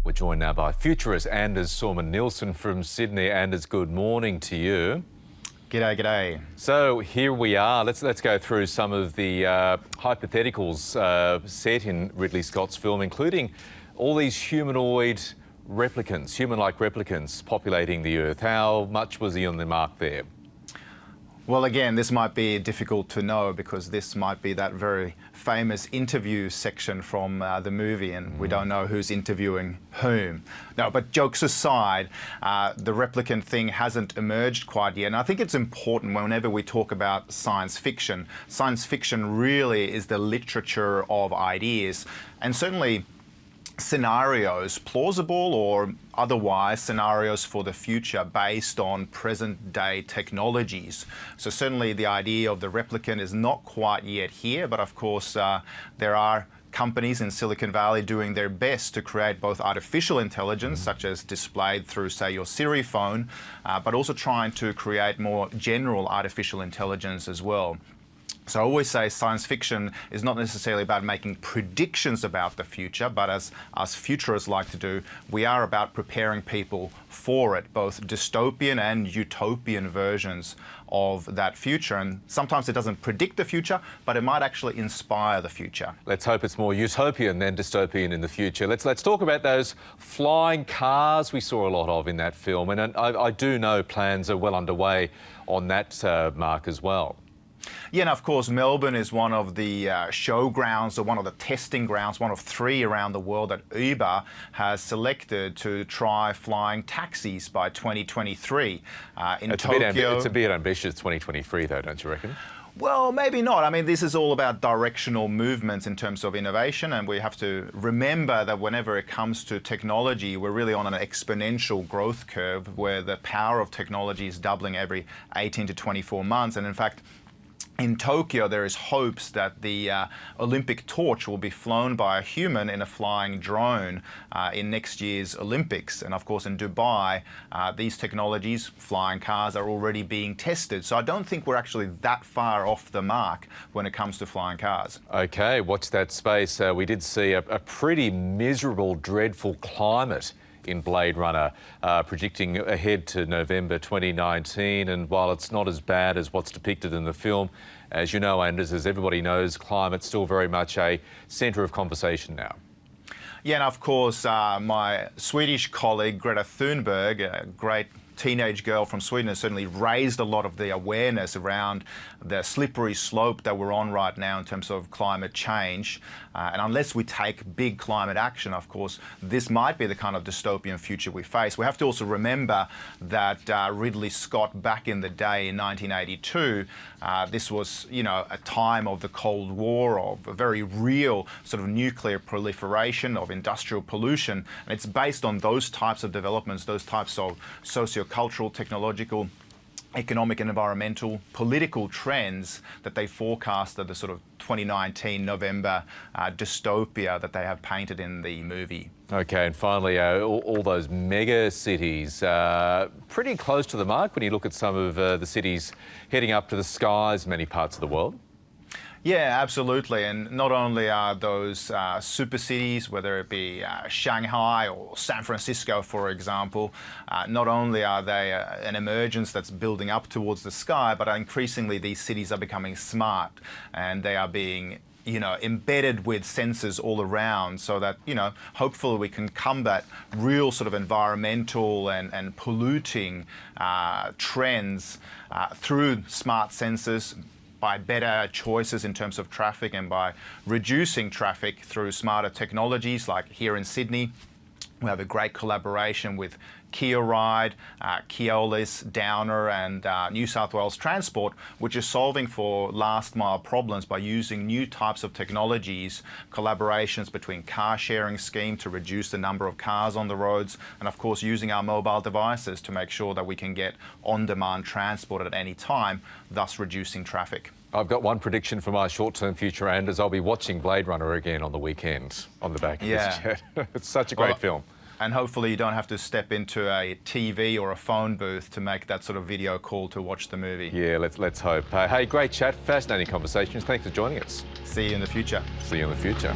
We're joined now by Futurist Anders Sorman-Nilsson from Sydney. Anders, good morning to you. G'day, g'day. So here we are. Let's go through some of the hypotheticals set in Ridley Scott's film, including all these humanoid replicants, human-like replicants populating the Earth. How much was he on the mark there? Well, again, this might be difficult to know because this might be that very famous interview section from the movie, and we don't know who's interviewing whom. No, but jokes aside, the replicant thing hasn't emerged quite yet, and I think it's important whenever we talk about science fiction. Science fiction really is the literature of ideas, and certainly scenarios, plausible or otherwise, scenarios for the future based on present-day technologies. So certainly the idea of the replicant is not quite yet here, but of course there are companies in Silicon Valley doing their best to create both artificial intelligence, such as displayed through, say, your Siri phone, but also trying to create more general artificial intelligence as well. So I always say science fiction is not necessarily about making predictions about the future, but as us futurists like to do, we are about preparing people for it, both dystopian and utopian versions of that future. And sometimes it doesn't predict the future, but it might actually inspire the future. Let's hope it's more utopian than dystopian in the future. Let's talk about those flying cars we saw a lot of in that film. And I do know plans are well underway on that mark as well. Yeah, and of course, Melbourne is one of the showgrounds, or one of the testing grounds, one of three around the world that Uber has selected to try flying taxis by 2023. In Tokyo, it's a bit ambitious, 2023, though, don't you reckon? Well, maybe not. I mean, this is all about directional movements in terms of innovation, and we have to remember that whenever it comes to technology, we're really on an exponential growth curve where the power of technology is doubling every 18 to 24 months. And in fact, in Tokyo, there is hopes that the Olympic torch will be flown by a human in a flying drone in next year's Olympics. And of course, in Dubai, these technologies, flying cars, are already being tested. So I don't think we're actually that far off the mark when it comes to flying cars. OK, watch that space. We did see a pretty miserable, dreadful climate in Blade Runner, predicting ahead to November 2019. And while it's not as bad as what's depicted in the film, as you know, Anders, as everybody knows, climate's still very much a centre of conversation now. Yeah, and of course, my Swedish colleague, Greta Thunberg, a great teenage girl from Sweden, has certainly raised a lot of the awareness around the slippery slope that we're on right now in terms of climate change. And unless we take big climate action, of course, this might be the kind of dystopian future we face. We have to also remember that Ridley Scott, back in the day in 1982, this was, you know, a time of the Cold War, of a very real sort of nuclear proliferation, of industrial pollution. And it's based on those types of developments, those types of socio-cultural, technological, economic and environmental, political trends that they forecasted the sort of 2019 November dystopia that they have painted in the movie. OK, and finally, all those mega cities, pretty close to the mark when you look at some of the cities heading up to the skies in many parts of the world. Yeah, absolutely. And not only are those super cities, whether it be Shanghai or San Francisco, for example, not only are they an emergence that's building up towards the sky, but increasingly these cities are becoming smart, and they are being, you know, embedded with sensors all around, so that, you know, hopefully we can combat real sort of environmental and polluting trends through smart sensors, by better choices in terms of traffic, and by reducing traffic through smarter technologies. Like here in Sydney, we have a great collaboration with Kia Ride, Keolis, Downer and New South Wales Transport, which is solving for last mile problems by using new types of technologies, collaborations between car sharing scheme to reduce the number of cars on the roads, and of course using our mobile devices to make sure that we can get on-demand transport at any time, thus reducing traffic. I've got one prediction for my short-term future, Anders. I'll be watching Blade Runner again on the weekend on the back of this jet. It's such a great film. And hopefully you don't have to step into a TV or a phone booth to make that sort of video call to watch the movie. Yeah, let's hope. Hey, great chat, fascinating conversations. Thanks for joining us. See you in the future. See you in the future.